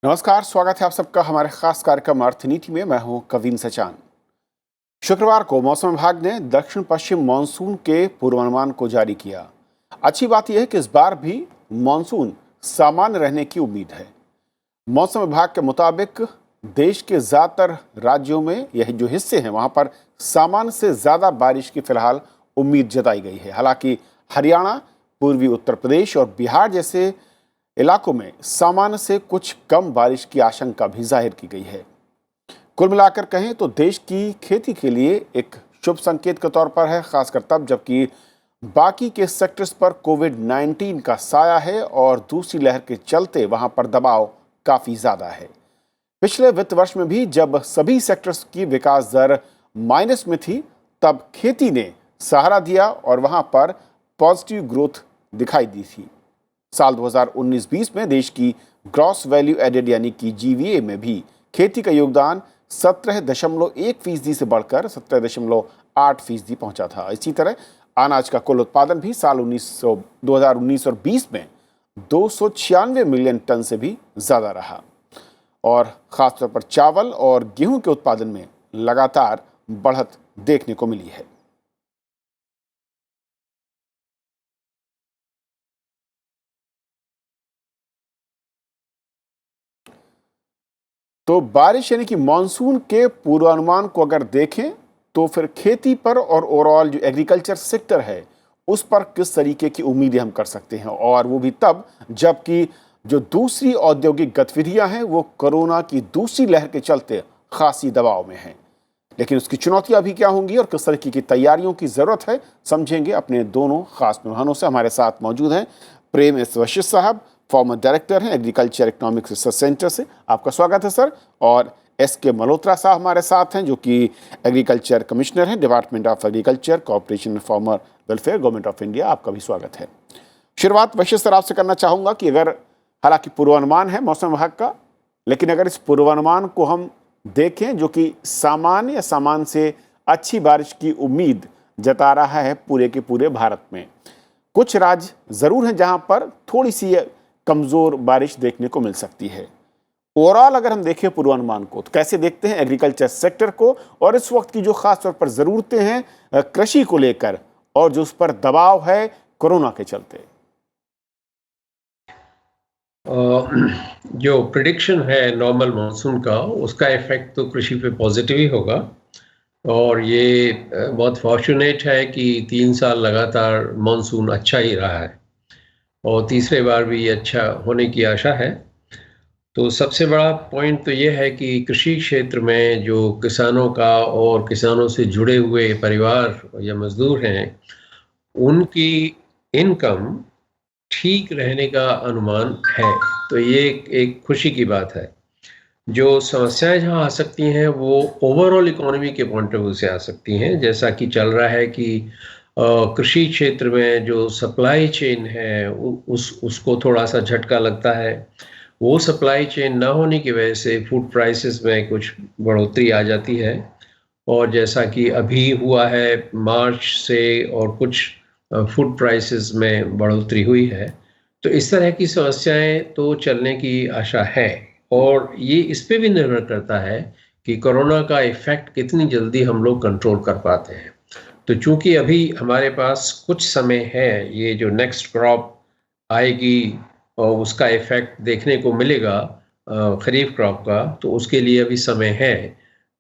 नमस्कार, स्वागत है आप सबका हमारे खास कार्यक्रम अर्थनीति में। मैं हूं कवीन सचान। शुक्रवार को मौसम विभाग ने दक्षिण पश्चिम मानसून के पूर्वानुमान को जारी किया। अच्छी बात यह है कि इस बार भी मानसून सामान्य रहने की उम्मीद है। मौसम विभाग के मुताबिक देश के ज्यादातर राज्यों में यह जो हिस्से हैं वहां पर सामान्य से ज्यादा बारिश की फिलहाल उम्मीद जताई गई है। हालांकि हरियाणा, पूर्वी उत्तर प्रदेश और बिहार जैसे इलाकों में सामान्य से कुछ कम बारिश की आशंका भी जाहिर की गई है। कुल मिलाकर कहें तो देश की खेती के लिए एक शुभ संकेत के तौर पर है, खासकर तब जबकि बाकी के सेक्टर्स पर कोविड-19 का साया है और दूसरी लहर के चलते वहां पर दबाव काफी ज्यादा है। पिछले वित्त वर्ष में भी जब सभी सेक्टर्स की विकास दर माइनस में थी, तब खेती ने सहारा दिया और वहां पर पॉजिटिव ग्रोथ दिखाई दी थी। साल 2019-20 में देश की ग्रॉस वैल्यू एडेड यानी कि जीवीए में भी खेती का योगदान 17.1% से बढ़कर 17.8% पहुंचा था। इसी तरह अनाज का कुल उत्पादन भी साल 2019 और 20 में 296 मिलियन टन से भी ज्यादा रहा और खासतौर पर चावल और गेहूं के उत्पादन में लगातार बढ़त देखने को मिली है। तो बारिश यानी कि मानसून के पूर्वानुमान को अगर देखें तो फिर खेती पर और ओवरऑल जो एग्रीकल्चर सेक्टर है उस पर किस तरीके की उम्मीदें हम कर सकते हैं, और वो भी तब जबकि जो दूसरी औद्योगिक गतिविधियां हैं वो कोरोना की दूसरी लहर के चलते खासी दबाव में हैं। लेकिन उसकी चुनौतियां भी क्या होंगी और किस तरीके की तैयारियों की जरूरत है, समझेंगे अपने दोनों खास मेहमानों से। हमारे साथ मौजूद हैं प्रेम एस वशिष्ठ साहब, फॉर्मर डायरेक्टर हैं एग्रीकल्चर इकोनॉमिक्स रिसर्च सेंटर से। आपका स्वागत है सर। और एस के मल्होत्रा साहब हमारे साथ हैं जो कि एग्रीकल्चर कमिश्नर हैं, department of agriculture, corporation farmer welfare, government of India. आपका भी स्वागत है। शुरुआत वशिष्ठ सर आपसे करना चाहूँगा कि अगर हालांकि पूर्वानुमान है मौसम विभाग का, लेकिन अगर इस पूर्वानुमान को हम देखें जो कि सामान्य या सामान्य से अच्छी बारिश की उम्मीद जता रहा है पूरे के पूरे भारत में, कुछ राज्य जरूर हैं जहां पर थोड़ी सी कमजोर बारिश देखने को मिल सकती है। ओवरऑल अगर हम देखें पूर्वानुमान को तो कैसे देखते हैं एग्रीकल्चर सेक्टर को और इस वक्त की जो खास तौर पर जरूरतें हैं कृषि को लेकर और जो उस पर दबाव है कोरोना के चलते? जो प्रिडिक्शन है नॉर्मल मानसून का, उसका इफेक्ट तो कृषि पे पॉजिटिव ही होगा और ये बहुत फॉर्चुनेट है कि 3 साल लगातार मानसून अच्छा ही रहा है और तीसरे बार भी अच्छा होने की आशा है। तो सबसे बड़ा पॉइंट तो ये है कि कृषि क्षेत्र में जो किसानों का और किसानों से जुड़े हुए परिवार या मजदूर हैं, उनकी इनकम ठीक रहने का अनुमान है। तो ये एक खुशी की बात है। जो समस्याएं जहां आ सकती हैं वो ओवरऑल इकोनॉमी के पॉइंट ऑफ व्यू से आ सकती हैं, जैसा कि चल रहा है कि कृषि क्षेत्र में जो सप्लाई चेन है उसको थोड़ा सा झटका लगता है। वो सप्लाई चेन ना होने की वजह से फूड प्राइसेस में कुछ बढ़ोतरी आ जाती है और जैसा कि अभी हुआ है मार्च से और कुछ फूड प्राइसेस में बढ़ोतरी हुई है। तो इस तरह की समस्याएं तो चलने की आशा है और ये इस पे भी निर्भर करता है कि कोरोना का इफेक्ट कितनी जल्दी हम लोग कंट्रोल कर पाते हैं। तो चूंकि अभी हमारे पास कुछ समय है, ये जो नेक्स्ट क्रॉप आएगी और उसका इफेक्ट देखने को मिलेगा खरीफ क्रॉप का, तो उसके लिए अभी समय है।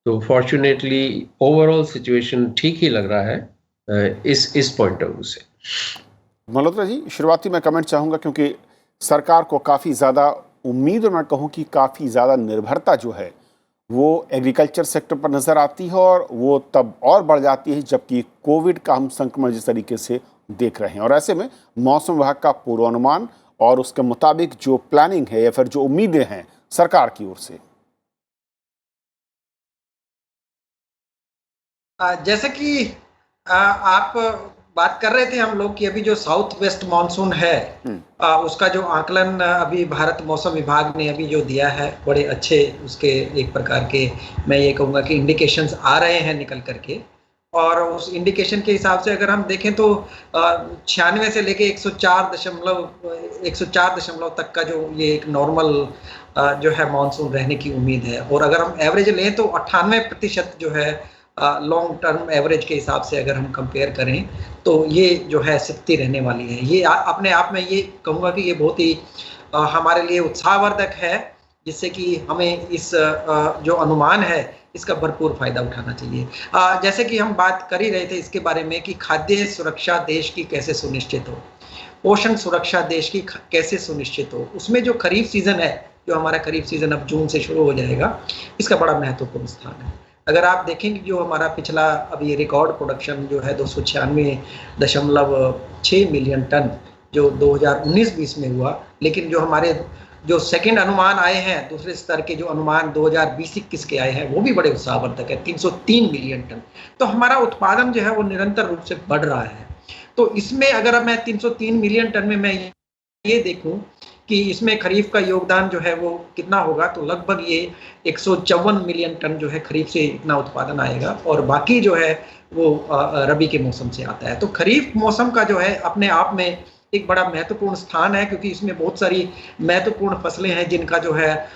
तो फॉर्चुनेटली ओवरऑल सिचुएशन ठीक ही लग रहा है इस पॉइंट ऑफ व्यू से। मल्होत्रा जी, शुरुआती मैं कमेंट चाहूँगा क्योंकि सरकार को काफ़ी ज़्यादा उम्मीद और मैं कहूँ कि काफ़ी ज़्यादा निर्भरता जो है वो एग्रीकल्चर सेक्टर पर नज़र आती है और वो तब और बढ़ जाती है जबकि कोविड का हम संक्रमण जिस तरीके से देख रहे हैं। और ऐसे में मौसम विभाग का पूर्वानुमान और उसके मुताबिक जो प्लानिंग है या फिर जो उम्मीदें हैं सरकार की ओर से। जैसे कि आप बात कर रहे थे हम लोग कि अभी जो साउथ वेस्ट मानसून है उसका जो आकलन अभी भारत मौसम विभाग ने अभी जो दिया है, बड़े अच्छे उसके एक प्रकार के मैं ये कहूँगा कि इंडिकेशंस आ रहे हैं निकल करके। और उस इंडिकेशन के हिसाब से अगर हम देखें तो 96 से लेके 104 दशमलव तक का जो ये एक नॉर्मल जो है मानसून रहने की उम्मीद है। और अगर हम एवरेज लें तो 98% जो है लॉन्ग टर्म एवरेज के हिसाब से अगर हम कंपेयर करें तो ये जो है स्थिति रहने वाली है। ये अपने आप में ये कहूँगा कि ये बहुत ही हमारे लिए उत्साहवर्धक है, जिससे कि हमें इस जो अनुमान है इसका भरपूर फायदा उठाना चाहिए। जैसे कि हम बात कर ही रहे थे इसके बारे में कि खाद्य सुरक्षा देश की कैसे सुनिश्चित हो, पोषण सुरक्षा देश की कैसे सुनिश्चित हो, उसमें जो खरीफ सीजन है, जो हमारा खरीफ सीजन अब जून से शुरू हो जाएगा, इसका बड़ा महत्वपूर्ण स्थान है। अगर आप देखेंगे जो हमारा पिछला अभी रिकॉर्ड प्रोडक्शन जो है 296.6 मिलियन टन जो 2019-20 में हुआ, लेकिन जो हमारे जो सेकंड अनुमान आए हैं, दूसरे स्तर के जो अनुमान 2020-21 के आए हैं, वो भी बड़े उत्साहवर्धक है, 303 मिलियन टन। तो हमारा उत्पादन जो है वो निरंतर रूप से बढ़ रहा है। तो इसमें अगर मैं 303 मिलियन टन में मैं ये देखूं कि इसमें खरीफ का योगदान जो है वो कितना होगा, तो लगभग ये 154 मिलियन टन जो है खरीफ से इतना उत्पादन आएगा, और बाकी जो है वो रबी के मौसम से आता है। तो खरीफ मौसम का जो है अपने आप में एक बड़ा महत्वपूर्ण स्थान है, क्योंकि इसमें बहुत सारी महत्वपूर्ण फसलें हैं जिनका जो है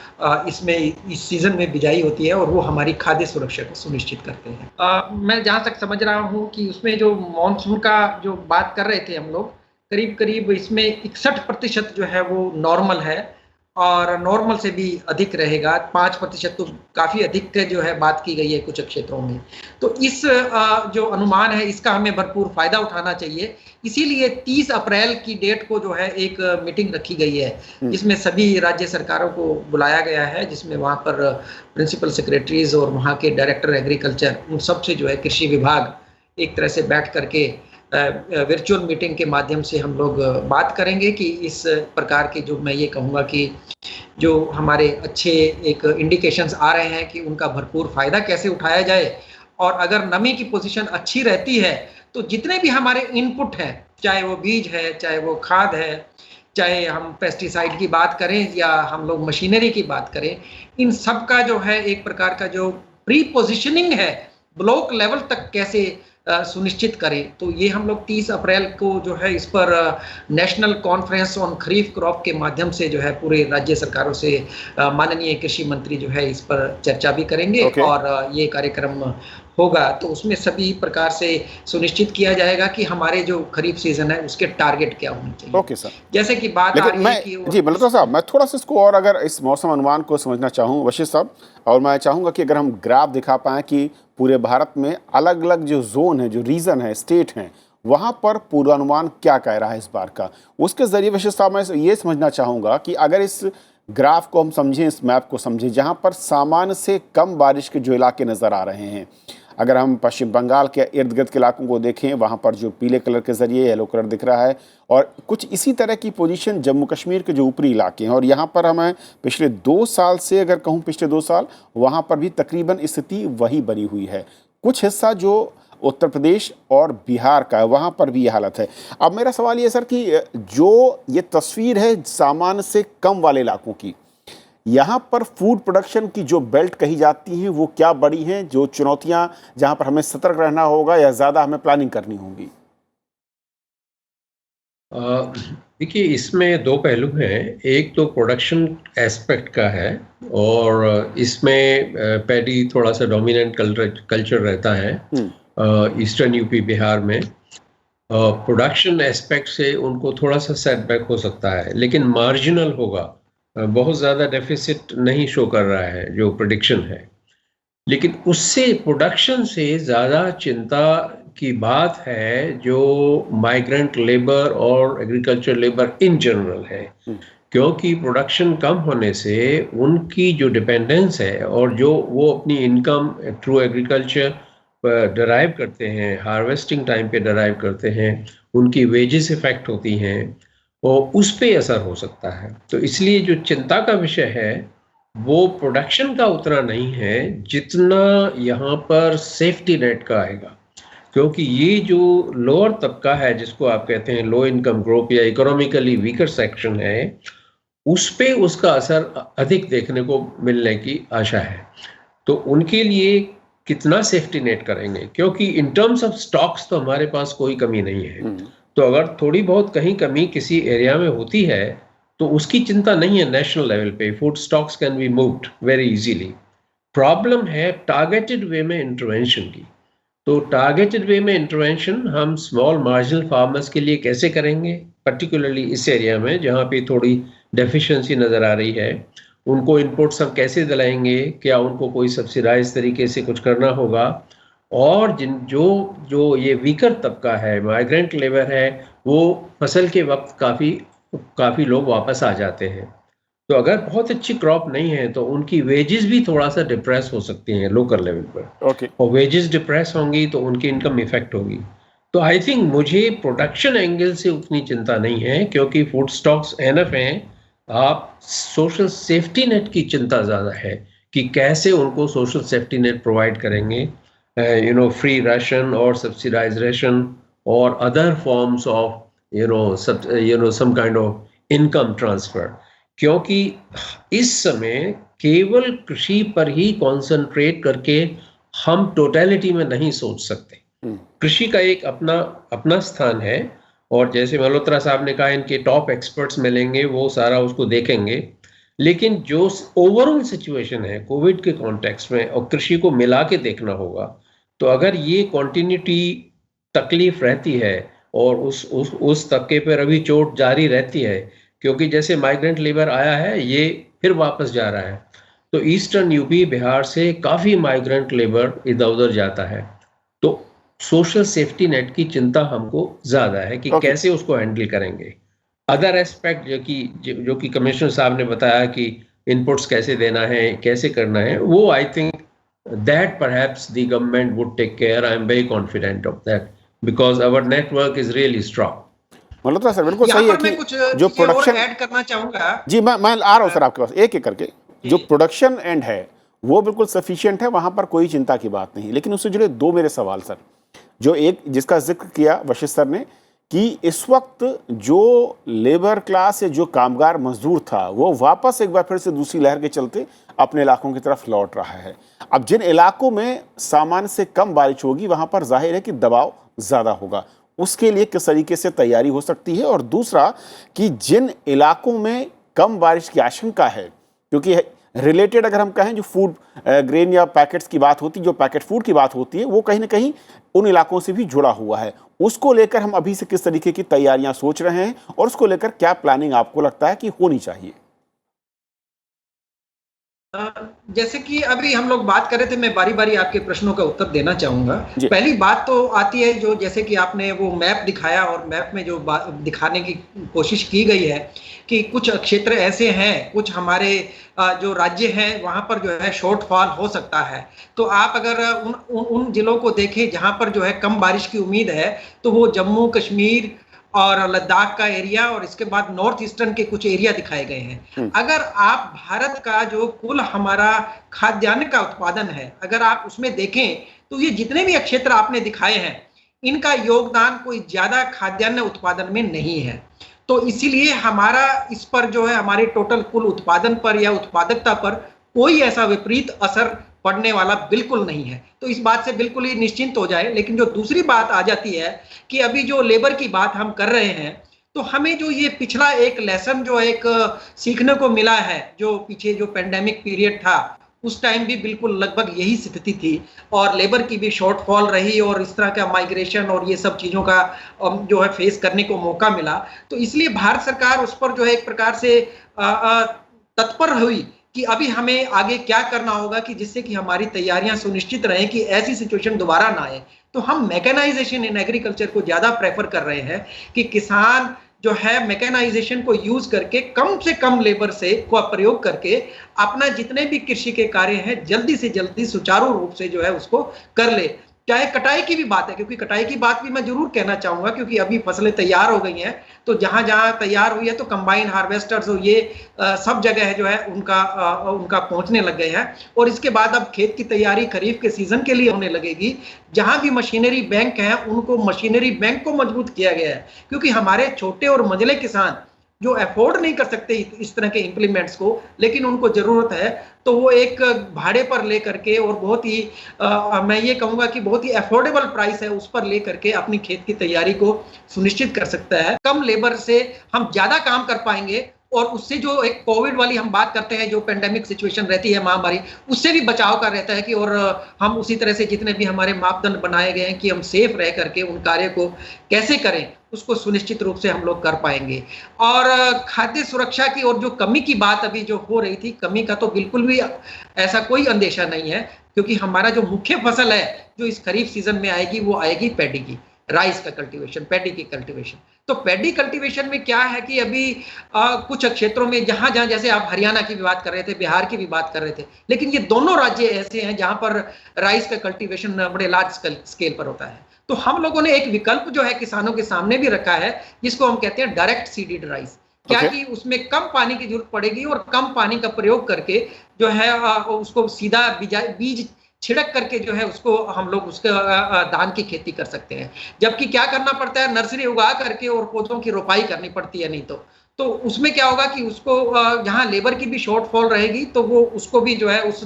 इसमें इस सीजन में बिजाई होती है, और वो हमारी खाद्य सुरक्षा को सुनिश्चित करते हैं। मैं जहाँ तक समझ रहा हूँ कि उसमें जो मानसून का जो बात कर रहे थे हम लोग, करीब करीब इसमें 61% जो है वो नॉर्मल है, और नॉर्मल से भी अधिक रहेगा। 5% तो काफ़ी अधिक जो है बात की गई है कुछ क्षेत्रों में। तो इस जो अनुमान है इसका हमें भरपूर फायदा उठाना चाहिए। इसीलिए 30 अप्रैल की डेट को जो है एक मीटिंग रखी गई है, जिसमें सभी राज्य सरकारों को बुलाया गया है, जिसमें वहाँ पर प्रिंसिपल सेक्रेटरीज और वहाँ के डायरेक्टर एग्रीकल्चर, उन सब से जो है कृषि विभाग एक तरह से बैठ करके वर्चुअल मीटिंग के माध्यम से हम लोग बात करेंगे कि इस प्रकार के जो मैं ये कहूँगा कि जो हमारे अच्छे एक इंडिकेशंस आ रहे हैं कि उनका भरपूर फायदा कैसे उठाया जाए। और अगर नमी की पोजीशन अच्छी रहती है तो जितने भी हमारे इनपुट हैं, चाहे वो बीज है, चाहे वो खाद है, चाहे हम पेस्टिसाइड की बात करें या हम लोग मशीनरी की बात करें, इन सब का जो है एक प्रकार का जो प्री पोजिशनिंग है ब्लॉक लेवल तक कैसे सुनिश्चित करें। तो ये हम लोग 30 अप्रैल को जो है इस पर national conference on kharif crop के माध्यम से जो है पूरे राज्य सरकारों से माननीय कृषि मंत्री जो है इस पर चर्चा भी करेंगे। और ये कार्यक्रम होगा तो उसमें सभी प्रकार से सुनिश्चित किया जाएगा कि हमारे जो खरीफ सीजन है उसके टारगेट क्या होने चाहिए। ओके सर, जैसे कि बात आ रही है कि जी मल्होत्रा साहब, मैं थोड़ा सा इसको और अगर इस मौसम अनुमान को समझना चाहूँ वशिष्ठ साहब, और मैं चाहूँगा कि अगर हम ग्राफ दिखा पाएँ कि पूरे भारत में अलग अलग जो जोन है, जो रीजन है, स्टेट हैं, वहाँ पर पूर्वानुमान क्या कह रहा है इस बार का, उसके जरिए वशिष्ठ साहब मैं ये समझना चाहूँगा कि अगर इस ग्राफ को हम समझें, इस मैप को समझें, जहाँ पर सामान्य से कम बारिश के जो इलाके नज़र आ रहे हैं, अगर हम पश्चिम बंगाल के इर्द गिर्द के इलाकों को देखें, वहाँ पर जो पीले कलर के ज़रिए येलो कलर दिख रहा है, और कुछ इसी तरह की पोजीशन जम्मू कश्मीर के जो ऊपरी इलाके हैं, और यहाँ पर हमें पिछले 2 साल से अगर कहूँ पिछले 2 साल वहाँ पर भी तकरीबन स्थिति वही बनी हुई है। कुछ हिस्सा जो उत्तर प्रदेश और बिहार का है वहाँ पर भी ये हालत है। अब मेरा सवाल ये सर कि जो ये तस्वीर है सामान्य से कम वाले इलाकों की, यहाँ पर फूड प्रोडक्शन की जो बेल्ट कही जाती हैं वो क्या बड़ी हैं, जो चुनौतियाँ जहाँ पर हमें सतर्क रहना होगा या ज़्यादा हमें प्लानिंग करनी होगी? देखिए, इसमें 2 पहलू हैं। एक तो प्रोडक्शन एस्पेक्ट का है, और इसमें पैडी थोड़ा सा डोमिनेंट कल्चर रहता है ईस्टर्न यूपी बिहार में। प्रोडक्शन एस्पेक्ट से उनको थोड़ा सा सेटबैक हो सकता है, लेकिन मार्जिनल होगा, बहुत ज़्यादा डेफिसिट नहीं शो कर रहा है जो प्रेडिक्शन है। लेकिन उससे प्रोडक्शन से ज़्यादा चिंता की बात है जो माइग्रेंट लेबर और एग्रीकल्चर लेबर इन जनरल है, क्योंकि प्रोडक्शन कम होने से उनकी जो डिपेंडेंस है और जो वो अपनी इनकम थ्रू एग्रीकल्चर डराइव करते हैं, हार्वेस्टिंग टाइम पे डराइव करते हैं, उनकी वेजेस इफेक्ट होती हैं और उस पे असर हो सकता है। तो इसलिए जो चिंता का विषय है वो प्रोडक्शन का उतना नहीं है जितना यहाँ पर सेफ्टी नेट का आएगा, क्योंकि ये जो लोअर तबका है जिसको आप कहते हैं लो इनकम ग्रुप या इकोनॉमिकली वीकर सेक्शन है, उस पे उसका असर अधिक देखने को मिलने की आशा है। तो उनके लिए कितना सेफ्टी नेट करेंगे, क्योंकि इन टर्म्स ऑफ स्टॉक्स तो हमारे पास कोई कमी नहीं है। तो अगर थोड़ी बहुत कहीं कमी किसी एरिया में होती है तो उसकी चिंता नहीं है नेशनल लेवल पे, food stocks can be moved very easily. Problem है टारगेटेड वे में इंटरवेंशन की। तो टारगेटेड वे में इंटरवेंशन हम स्मॉल मार्जिनल फार्मर्स के लिए कैसे करेंगे, पर्टिकुलरली इस एरिया में जहाँ पे थोड़ी डेफिशिएंसी नज़र आ रही है। उनको इनपुट्स हम कैसे दिलाएंगे, क्या उनको कोई सब्सिडाइज तरीके से कुछ करना होगा। और जिन जो जो ये वीकर तबका है, माइग्रेंट लेबर है, वो फसल के वक्त काफ़ी लोग वापस आ जाते हैं। तो अगर बहुत अच्छी क्रॉप नहीं है तो उनकी वेजेस भी थोड़ा सा डिप्रेस हो सकती हैं लोकल लेवल पर। ओके। और वेजेस डिप्रेस होंगी तो उनकी इनकम इफेक्ट होगी। तो आई थिंक मुझे प्रोडक्शन एंगल से उतनी चिंता नहीं है, क्योंकि फूड स्टॉक्स एनफ हैं। आप सोशल सेफ्टी नेट की चिंता ज़्यादा है कि कैसे उनको सोशल सेफ्टी नेट प्रोवाइड करेंगे, फ्री राशन और सब्सिडाइज राशन और other forms of some kind of income transfer. क्योंकि इस समय केवल कृषि पर ही कॉन्सेंट्रेट करके हम टोटलिटी में नहीं सोच सकते। कृषि का एक अपना स्थान है, और जैसे मल्होत्रा साहब ने कहा इनके टॉप एक्सपर्ट्स मिलेंगे, वो सारा उसको देखेंगे। लेकिन जो ओवरऑल सिचुएशन है कोविड के कॉन्टेक्स्ट में, और कृषि को मिला के देखना होगा। तो अगर ये कॉन्टिन्यूटी तकलीफ रहती है और उस तबके पर अभी चोट जारी रहती है, क्योंकि जैसे माइग्रेंट लेबर आया है ये फिर वापस जा रहा है, तो ईस्टर्न यूपी बिहार से काफ़ी माइग्रेंट लेबर इधर उधर जाता है। तो सोशल सेफ्टी नेट की चिंता हमको ज़्यादा है कि कैसे उसको हैंडल करेंगे। अदर एस्पेक्ट जो कि कमिश्नर साहब ने बताया कि इनपुट्स कैसे देना है, कैसे करना है, वो I think that perhaps the government would take care. I am very confident of that because our network is really strong. Malhotra sir बिल्कुल सही है कि जो प्रोडक्शन ऐड करना चाहूंगा जी, मैं आ रहा हूँ सर आपके पास एक एक करके। जो प्रोडक्शन एंड है वो बिल्कुल सफिशिएंट है, वहां पर कोई चिंता की बात नहीं। लेकिन उससे जुड़े दो मेरे सवाल सर, जो एक जिसका जिक्र किया वशिष्ठ सर ने कि इस वक्त जो लेबर क्लास या जो कामगार मजदूर था वो वापस एक बार फिर से दूसरी लहर के चलते अपने इलाकों की तरफ लौट रहा है। अब जिन इलाकों में सामान्य से कम बारिश होगी वहां पर जाहिर है कि दबाव ज़्यादा होगा, उसके लिए किस तरीके से तैयारी हो सकती है। और दूसरा कि जिन इलाकों में कम बारिश की आशंका है, क्योंकि रिलेटेड अगर हम कहें जो फूड ग्रेन या पैकेट्स की बात होती है, जो पैकेट फूड की बात होती है, वो कहीं ना कहीं उन इलाकों से भी जुड़ा हुआ है। उसको लेकर हम अभी से किस तरीके की तैयारियां सोच रहे हैं और उसको लेकर क्या प्लानिंग आपको लगता है कि होनी चाहिए? जैसे कि अभी हम लोग बात कर रहे थे, मैं बारी बारी आपके प्रश्नों का उत्तर देना चाहूंगा। पहली बात तो आती है जो जैसे कि आपने वो मैप दिखाया और मैप में जो दिखाने की कोशिश की गई है कि कुछ क्षेत्र ऐसे हैं, कुछ हमारे जो राज्य हैं वहां पर जो है शॉर्टफॉल हो सकता है। तो आप अगर उन जिलों को देखें जहां पर जो है कम बारिश की उम्मीद है, तो वो जम्मू कश्मीर और लद्दाख का एरिया और इसके बाद नॉर्थ ईस्टर्न के कुछ एरिया दिखाए गए हैं। अगर आप भारत का जो कुल हमारा खाद्यान्न का उत्पादन है, अगर आप उसमें देखें तो ये जितने भी क्षेत्र आपने दिखाए हैं, इनका योगदान कोई ज्यादा खाद्यान्न उत्पादन में नहीं है। तो इसीलिए हमारा इस पर जो है हमारे टोटल कुल उत्पादन पर या उत्पादकता पर कोई ऐसा विपरीत असर पड़ने वाला बिल्कुल नहीं है। तो इस बात से बिल्कुल ही निश्चिंत हो जाए। लेकिन जो दूसरी बात आ जाती है कि अभी जो लेबर की बात हम कर रहे हैं, तो हमें जो ये पिछला एक लेसन जो एक सीखने को मिला है, जो पीछे जो पेंडेमिक पीरियड था उस टाइम भी बिल्कुल लगभग यही स्थिति थी और लेबर की भी शॉर्टफॉल रही और इस तरह का माइग्रेशन और ये सब चीज़ों का जो है फेस करने को मौका मिला। तो इसलिए भारत सरकार उस पर जो है एक प्रकार से तत्पर हुई कि अभी हमें आगे क्या करना होगा कि जिससे कि हमारी तैयारियां सुनिश्चित रहें कि ऐसी सिचुएशन दोबारा ना आए। तो हम मैकेनाइजेशन इन एग्रीकल्चर को ज़्यादा प्रेफर कर रहे हैं कि किसान जो है मैकेनाइजेशन को यूज करके कम से कम लेबर से को प्रयोग करके अपना जितने भी कृषि के कार्य हैं जल्दी से जल्दी सुचारू रूप से जो है उसको कर ले। चाहे कटाई की भी बात है, क्योंकि कटाई की बात भी मैं जरूर कहना चाहूंगा, क्योंकि अभी फसलें तैयार हो गई हैं, तो जहां जहां तैयार हुई है तो कंबाइन हार्वेस्टर्स ये सब जगह जो है उनका पहुंचने लग गए हैं। और इसके बाद अब खेत की तैयारी खरीफ के सीजन के लिए होने लगेगी। जहां भी मशीनरी बैंक हैं उनको मशीनरी बैंक को मजबूत किया गया है, क्योंकि हमारे छोटे और मंझले किसान जो अफोर्ड नहीं कर सकते इस तरह के इम्प्लीमेंट्स को, लेकिन उनको ज़रूरत है, तो वो एक भाड़े पर ले करके और बहुत ही मैं ये कहूँगा कि बहुत ही अफोर्डेबल प्राइस है, उस पर ले करके अपनी खेत की तैयारी को सुनिश्चित कर सकता है। कम लेबर से हम ज़्यादा काम कर पाएंगे और उससे जो एक कोविड वाली हम बात करते हैं, जो पेंडेमिक सिचुएशन रहती है, महामारी, उससे भी बचाव का रहता है कि और हम उसी तरह से जितने भी हमारे मापदंड बनाए गए हैं कि हम सेफ रह करके उन कार्य को कैसे करें, उसको सुनिश्चित रूप से हम लोग कर पाएंगे। और खाद्य सुरक्षा की और जो कमी की बात अभी जो हो रही थी, कमी का तो बिल्कुल भी ऐसा कोई अंदेशा नहीं है, क्योंकि हमारा जो मुख्य फसल है जो इस खरीफ सीजन में आएगी, वो आएगी पैडी की, राइस का कल्टीवेशन, पैडी की कल्टीवेशन। तो पैडी कल्टीवेशन में क्या है कि अभी कुछ क्षेत्रों में जहां जहां, जैसे आप हरियाणा की भी बात कर रहे थे, बिहार की भी बात कर रहे थे, लेकिन ये दोनों राज्य ऐसे हैं जहां पर राइस का कल्टीवेशन बड़े लार्ज स्केल पर होता है। तो हम लोगों ने एक विकल्प जो है किसानों के सामने भी रखा है, जिसको हम कहते हैं डायरेक्ट सीडेड राइस। क्या कि उसमें कम पानी की जरूरत पड़ेगी और कम पानी का प्रयोग करके जो है उसको सीधा बीज छिड़क करके जो है उसको हम लोग उसके धान की खेती कर सकते हैं। जबकि क्या करना पड़ता है, नर्सरी उगा करके और पौधों की रोपाई करनी पड़ती है, नहीं तो उसमें क्या होगा कि उसको जहां लेबर की भी शॉर्टफॉल रहेगी, तो वो उसको भी जो है उस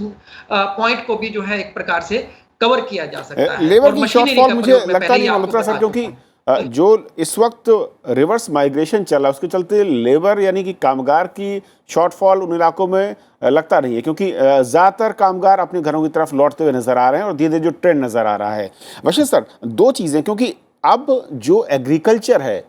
पॉइंट को भी जो है एक प्रकार से कवर किया जा सकता है। लेबर की शॉर्टफॉल मुझे लगता नहीं मल्होत्रा सर, क्योंकि जो इस वक्त रिवर्स माइग्रेशन चल रहा है उसके चलते लेबर यानी कि कामगार की शॉर्टफॉल उन इलाकों में लगता नहीं है, क्योंकि ज़्यादातर कामगार अपने घरों की तरफ लौटते हुए नजर आ रहे हैं और धीरे धीरे जो ट्रेंड नजर आ रहा है। वैसे सर, दो चीज़ें, क्योंकि अब जो एग्रीकल्चर है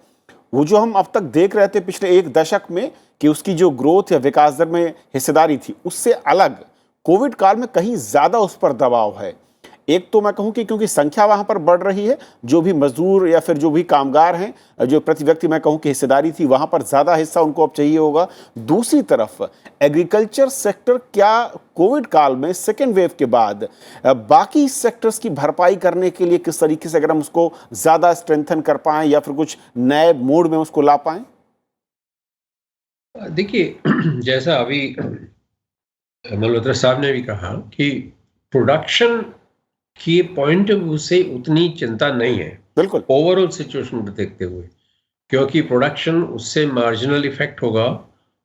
वो जो हम अब तक देख रहे थे पिछले एक दशक में कि उसकी जो ग्रोथ या विकास दर में हिस्सेदारी थी, उससे अलग कोविड काल में कहीं ज़्यादा उस पर दबाव है। एक तो मैं कहूं कि क्योंकि संख्या वहां पर बढ़ रही है, जो भी मजदूर या फिर जो भी कामगार हैं, जो प्रति व्यक्ति मैं कहूं कि हिस्सेदारी थी, वहां पर ज्यादा हिस्सा उनको अब चाहिए होगा। दूसरी तरफ एग्रीकल्चर सेक्टर क्या कोविड काल में सेकेंड वेव के बाद बाकी सेक्टर्स की भरपाई करने के लिए किस तरीके से अगर हम उसको ज्यादा स्ट्रेंथन कर पाएं या फिर कुछ नए मोड में उसको ला पाएं? देखिए, जैसा अभी मल्होत्रा साहब ने भी कहा कि प्रोडक्शन की पॉइंट ऑफ व्यू से उतनी चिंता नहीं है, बिल्कुल, ओवरऑल सिचुएशन को देखते हुए, क्योंकि प्रोडक्शन उससे मार्जिनल इफेक्ट होगा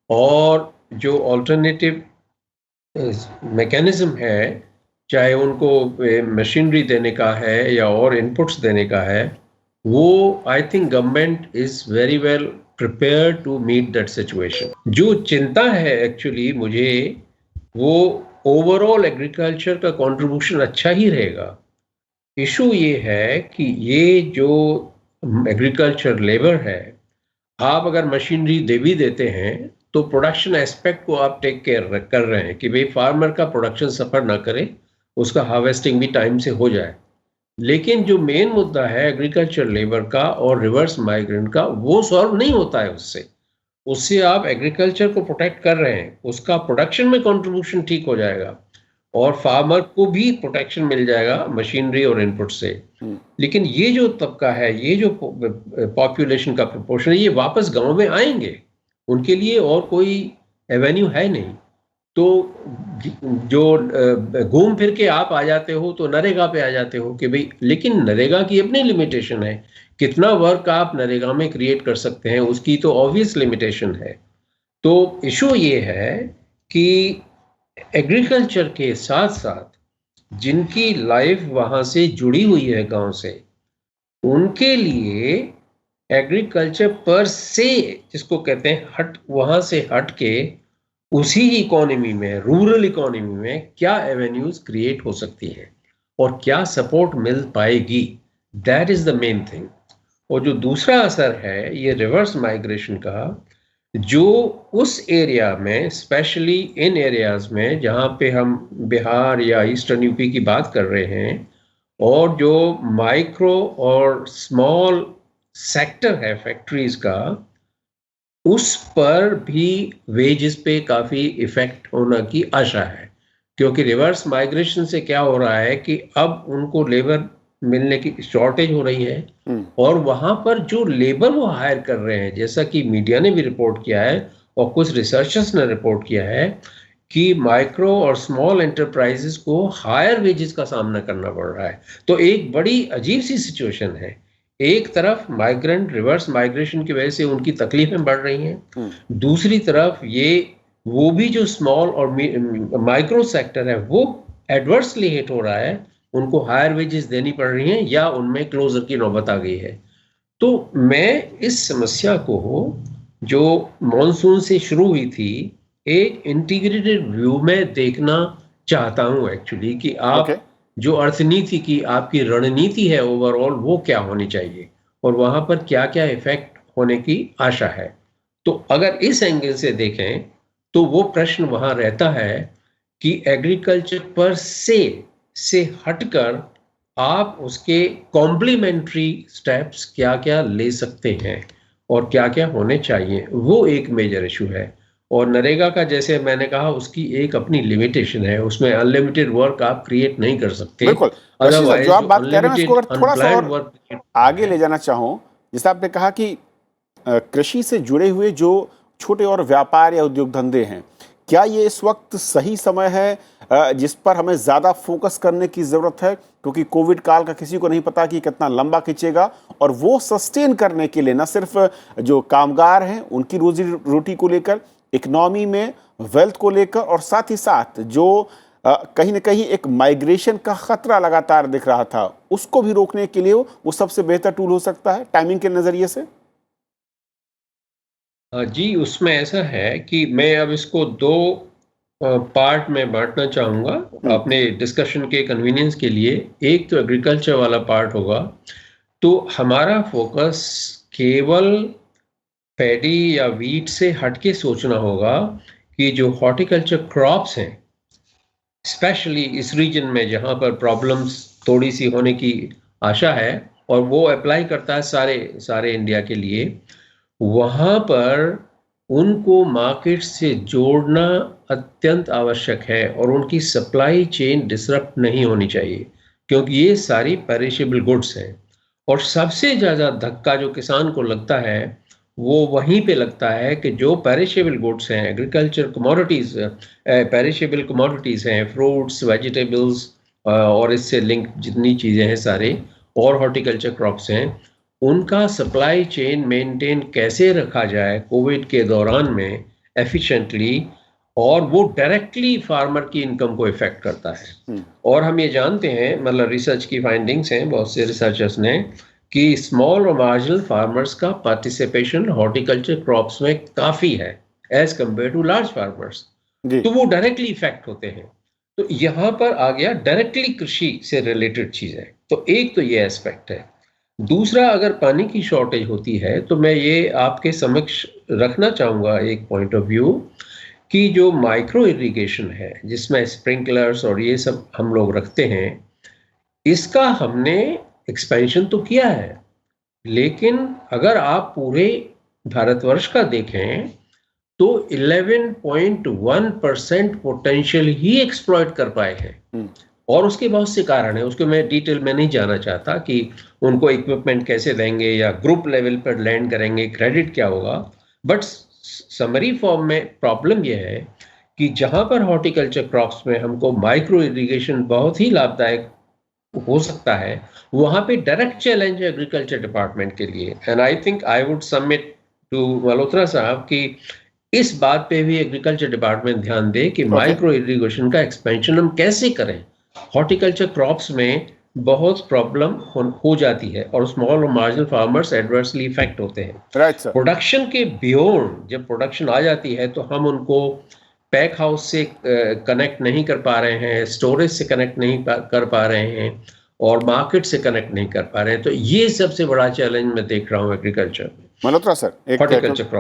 और जो ऑल्टरनेटिव मैकेनिज्म है, चाहे उनको मशीनरी देने का है या और इनपुट्स देने का है, वो I think government is very well prepared to meet that situation. जो चिंता है एक्चुअली मुझे, वो ओवरऑल एग्रीकल्चर का कंट्रीब्यूशन अच्छा ही रहेगा। इशू ये है कि ये जो एग्रीकल्चर लेबर है, आप अगर मशीनरी दे भी देते हैं तो प्रोडक्शन एस्पेक्ट को आप टेक केयर कर रहे हैं कि भाई फार्मर का प्रोडक्शन सफ़र ना करे, उसका हार्वेस्टिंग भी टाइम से हो जाए। लेकिन जो मेन मुद्दा है एग्रीकल्चर लेबर का और रिवर्स माइग्रेंट का, वो सॉल्व नहीं होता है उससे आप एग्रीकल्चर को प्रोटेक्ट कर रहे हैं, उसका प्रोडक्शन में कंट्रीब्यूशन ठीक हो जाएगा और फार्मर को भी प्रोटेक्शन मिल जाएगा मशीनरी और इनपुट से। लेकिन ये जो तबका है, ये जो पॉपुलेशन का प्रोपोर्शन है, ये वापस गांव में आएंगे, उनके लिए और कोई एवेन्यू है नहीं। तो जो घूम फिर के आप आ जाते हो तो नरेगा पे आ जाते हो कि भाई, लेकिन नरेगा की अपनी लिमिटेशन है, कितना वर्क आप नरेगा में क्रिएट कर सकते हैं उसकी तो ऑब्वियस लिमिटेशन है। तो इशू ये है कि एग्रीकल्चर के साथ साथ जिनकी लाइफ वहाँ से जुड़ी हुई है गांव से, उनके लिए एग्रीकल्चर पर से, जिसको कहते हैं वहाँ से हट के उसी इकोनॉमी में, रूरल इकोनॉमी में क्या एवेन्यूज क्रिएट हो सकती है और क्या सपोर्ट मिल पाएगी, that is the main thing. और जो दूसरा असर है ये रिवर्स माइग्रेशन का, जो उस एरिया में, स्पेशली इन एरियाज में जहाँ पे हम बिहार या ईस्टर्न यूपी की बात कर रहे हैं, और जो माइक्रो और स्मॉल सेक्टर है फैक्ट्रीज का, उस पर भी वेजेस पे काफ़ी इफेक्ट होना की आशा है। क्योंकि रिवर्स माइग्रेशन से क्या हो रहा है कि अब उनको लेबर मिलने की शॉर्टेज हो रही है और वहाँ पर जो लेबर वो हायर कर रहे हैं, जैसा कि मीडिया ने भी रिपोर्ट किया है और कुछ रिसर्चर्स ने रिपोर्ट किया है कि माइक्रो और स्मॉल एंटरप्राइजेस को हायर वेजेस का सामना करना पड़ रहा है। तो एक बड़ी अजीब सी सिचुएशन है। एक तरफ माइग्रेंट रिवर्स माइग्रेशन की वजह से उनकी तकलीफें बढ़ रही हैं, दूसरी तरफ ये वो भी जो स्मॉल और माइक्रो सेक्टर है वो एडवर्सली हिट हो रहा है, उनको हायर वेजेस देनी पड़ रही हैं या उनमें क्लोजर की नौबत आ गई है। तो मैं इस समस्या को जो मॉनसून से शुरू हुई थी एक इंटीग्रेटेड व्यू में देखना चाहता हूं एक्चुअली, कि आप जो अर्थनीति की आपकी रणनीति है ओवरऑल वो क्या होनी चाहिए और वहां पर क्या क्या इफेक्ट होने की आशा है। तो अगर इस एंगल से देखें तो वो प्रश्न वहां रहता है कि एग्रीकल्चर पर से हटकर आप उसके कॉम्प्लीमेंट्री स्टेप्स क्या क्या ले सकते हैं और क्या क्या होने चाहिए, वो एक मेजर इशू है। और नरेगा का जैसे मैंने कहा उसकी एक अपनी लिमिटेशन है, उसमें अनलिमिटेड वर्क आप क्रिएट नहीं कर सकते। बिल्कुल। जो आप बात कह रहे हैं उसको अगर थोड़ा सा और आगे ले जाना चाहूँ, जैसे आपने कहा कि कृषि से जुड़े हुए जो छोटे और व्यापार या उद्योग धंधे हैं, क्या ये इस वक्त सही समय है जिस पर हमें ज़्यादा फोकस करने की ज़रूरत है? क्योंकि कोविड काल का किसी को नहीं पता कि कितना लंबा खींचेगा, और वो सस्टेन करने के लिए न सिर्फ जो कामगार हैं उनकी रोजी रोटी को लेकर, इकोनॉमी में वेल्थ को लेकर, और साथ ही साथ जो कहीं ना कहीं एक माइग्रेशन का खतरा लगातार दिख रहा था, उसको भी रोकने के लिए वो सबसे बेहतर टूल हो सकता है टाइमिंग के नज़रिए से। जी, उसमें ऐसा है कि मैं अब इसको दो पार्ट में बांटना चाहूँगा अपने डिस्कशन के कन्वीनियंस के लिए। एक तो एग्रीकल्चर वाला पार्ट होगा, तो हमारा फोकस केवल पैडी या वीट से हटके सोचना होगा कि जो हॉर्टिकल्चर क्रॉप्स हैं, स्पेशली इस रीजन में जहाँ पर प्रॉब्लम्स थोड़ी सी होने की आशा है, और वो अप्लाई करता है सारे इंडिया के लिए, वहाँ पर उनको मार्केट से जोड़ना अत्यंत आवश्यक है और उनकी सप्लाई चेन डिसरप्ट नहीं होनी चाहिए, क्योंकि ये सारी पेरिशेबल गुड्स हैं। और सबसे ज़्यादा धक्का जो किसान को लगता है वो वहीं पे लगता है कि जो पेरिशेबल गुड्स हैं, एग्रीकल्चर कमोडिटीज़, पेरिशेबल कमोडिटीज़ हैं, फ्रूट्स, वेजिटेबल्स और इससे लिंक जितनी चीज़ें हैं सारे, और हॉर्टिकल्चर क्रॉप्स हैं, उनका सप्लाई चेन मेंटेन कैसे रखा जाए कोविड के दौरान में एफिशिएंटली, और वो डायरेक्टली फार्मर की इनकम को इफेक्ट करता है। और हम ये जानते हैं, मतलब रिसर्च की फाइंडिंग्स हैं बहुत से रिसर्चर्स ने, कि स्मॉल और मार्जिनल फार्मर्स का पार्टिसिपेशन हॉर्टिकल्चर क्रॉप्स में काफ़ी है as compare to large farmers, तो वो डायरेक्टली इफेक्ट होते हैं। तो यहाँ पर आ गया डायरेक्टली कृषि से रिलेटेड चीज़ें। तो एक तो ये एस्पेक्ट है। दूसरा, अगर पानी की शॉर्टेज होती है तो मैं ये आपके समक्ष रखना चाहूँगा एक पॉइंट ऑफ व्यू, कि जो माइक्रो इरिगेशन है जिसमें स्प्रिंकलर्स और ये सब हम लोग रखते हैं, इसका हमने एक्सपेंशन तो किया है, लेकिन अगर आप पूरे भारतवर्ष का देखें तो 11.1% पोटेंशियल ही एक्सप्लॉइट कर पाए हैं। और उसके बहुत से कारण है, उसको मैं डिटेल में नहीं जाना चाहता कि उनको इक्विपमेंट कैसे देंगे या ग्रुप लेवल पर लैंड करेंगे, क्रेडिट क्या होगा। बट समरी फॉर्म में प्रॉब्लम यह है कि जहां पर हॉर्टिकल्चर क्रॉप्स में हमको माइक्रो इरिगेशन बहुत ही लाभदायक हो सकता है, वहां पे डायरेक्ट चैलेंज है एग्रीकल्चर डिपार्टमेंट के लिए। And I think I would submit to Malhotra साहब कि इस बात पे भी एग्रीकल्चर डिपार्टमेंट ध्यान दे कि माइक्रो इरिगेशन का एक्सपेंशन हम कैसे करें। हॉर्टिकल्चर क्रॉप्स में बहुत प्रॉब्लम हो जाती है और स्मॉल और मार्जिनल फार्मर्स एडवर्सली इफेक्ट होते हैं। प्रोडक्शन के बियॉन्ड जब प्रोडक्शन आ जाती है तो हम उनको पैक हाउस से कनेक्ट नहीं कर पा रहे हैं, स्टोरेज से कनेक्ट नहीं कर पा रहे हैं, और मार्केट से कनेक्ट नहीं कर पा रहे हैं। तो ये सबसे बड़ा चैलेंज मैं देख रहा हूँ एग्रीकल्चर में। मल्होत्रा सर, एक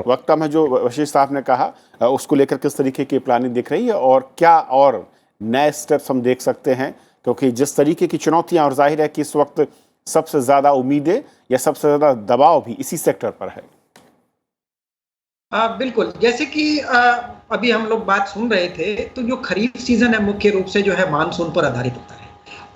वक्ता में जो वशिष्ठ साहब ने कहा उसको लेकर किस तरीके की प्लानिंग दिख रही है और क्या और नए स्टेप्स हम देख सकते हैं, क्योंकि जिस तरीके की चुनौतियां, और जाहिर है कि इस वक्त सबसे ज्यादा उम्मीदें या सबसे ज्यादा दबाव भी इसी सेक्टर पर है। बिल्कुल, जैसे कि अभी हम लोग बात सुन रहे थे, तो जो खरीफ सीजन है मुख्य रूप से जो है मानसून पर आधारित होता है,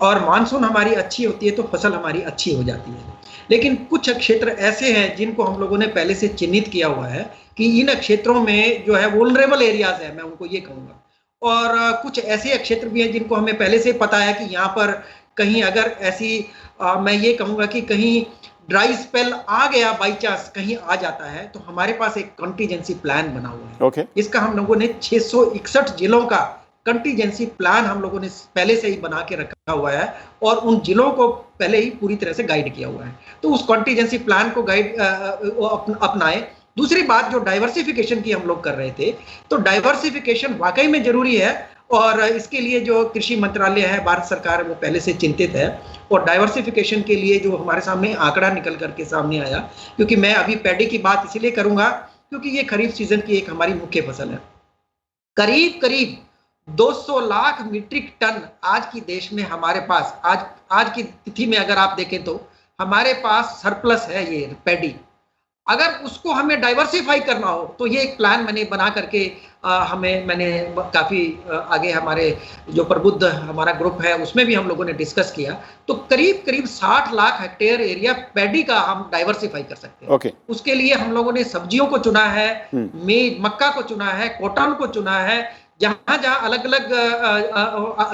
और मानसून हमारी अच्छी होती है तो फसल हमारी अच्छी हो जाती है। लेकिन कुछ क्षेत्र ऐसे हैं जिनको हम लोगों ने पहले से चिन्हित किया हुआ है कि इन क्षेत्रों में जो है वल्नरेबल एरियाज है, मैं उनको ये कहूँगा। और कुछ ऐसे क्षेत्र भी हैं जिनको हमें पहले से पता है कि यहाँ पर कहीं अगर ऐसी मैं ये कहूँगा कि कहीं ड्राई स्पेल आ गया, बाई चांस कहीं आ जाता है, तो हमारे पास एक कंटीजेंसी प्लान बना हुआ है। ओके। इसका हम लोगों ने 661 जिलों का कंटीजेंसी प्लान हम लोगों ने पहले से ही बना के रखा हुआ है और उन जिलों को पहले ही पूरी तरह से गाइड किया हुआ है। तो उस कंटीजेंसी प्लान को अपनाएं। दूसरी बात, जो डाइवर्सिफिकेशन की हम लोग कर रहे थे, तो डाइवर्सिफिकेशन वाकई में जरूरी है और इसके लिए जो कृषि मंत्रालय है, भारत सरकार, वो पहले से चिंतित है। और डाइवर्सिफिकेशन के लिए जो हमारे सामने आंकड़ा निकल करके सामने आया, क्योंकि मैं अभी पैडी की बात इसलिए करूंगा क्योंकि ये खरीफ सीजन की एक हमारी मुख्य फसल है। करीब करीब 200 लाख मीट्रिक टन आज की देश में हमारे पास, आज की तिथि में अगर आप देखें तो हमारे पास सरप्लस है ये पैडी। अगर उसको हमें डाइवर्सिफाई करना हो तो ये एक प्लान मैंने बना करके मैंने काफ़ी आगे हमारे जो प्रबुद्ध हमारा ग्रुप है उसमें भी हम लोगों ने डिस्कस किया। तो करीब करीब 60 लाख हेक्टेयर एरिया पैडी का हम डाइवर्सिफाई कर सकते हैं। ओके। उसके लिए हम लोगों ने सब्जियों को चुना है, मक्का को चुना है, कॉटन को चुना है। जहां जहां अलग अलग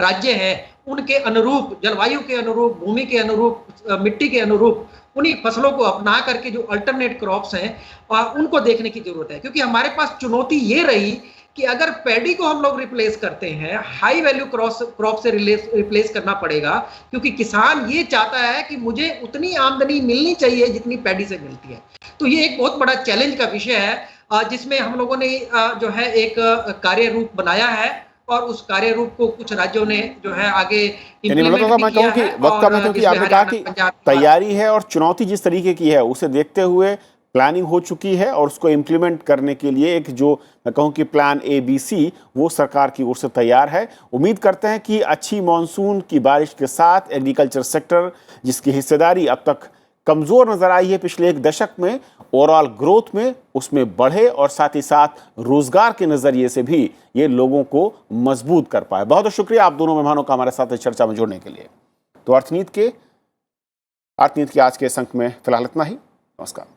राज्य हैं उनके अनुरूप, जलवायु के अनुरूप, भूमि के अनुरूप, मिट्टी के अनुरूप उन्हीं फसलों को अपना करके जो अल्टरनेट क्रॉप्स हैं उनको देखने की जरूरत है। क्योंकि हमारे पास चुनौती ये रही कि अगर पैडी को हम लोग रिप्लेस करते हैं, हाई वैल्यू क्रॉप से रिप्लेस करना पड़ेगा, क्योंकि किसान ये चाहता है कि मुझे उतनी आमदनी मिलनी चाहिए जितनी पैडी से मिलती है। तो ये एक बहुत बड़ा चैलेंज का विषय है जिसमें हम लोगों ने जो है एक कार्य रूप बनाया है और उस कार्य रूप को कुछ राज्यों ने जो है आगे मतलब मैं कहूँ कि वक्त कम है, क्योंकि आपने कहा कि तैयारी है और चुनौती जिस तरीके की है उसे देखते हुए प्लानिंग हो चुकी है और उसको इम्प्लीमेंट करने के लिए एक जो मैं कहूँ कि प्लान ABC वो सरकार की ओर से तैयार है। उम्मीद करते हैं कि अच्छी मानसून की बारिश के साथ एग्रीकल्चर सेक्टर, जिसकी हिस्सेदारी अब तक कमज़ोर नजर आई है पिछले एक दशक में, ओवरऑल ग्रोथ में उसमें बढ़े और साथ ही साथ रोजगार के नजरिए से भी ये लोगों को मजबूत कर पाए। बहुत बहुत शुक्रिया आप दोनों मेहमानों का हमारे साथ इस चर्चा में जुड़ने के लिए। तो अर्थनीति के आज के इस अंक में फिलहाल इतना ही। नमस्कार।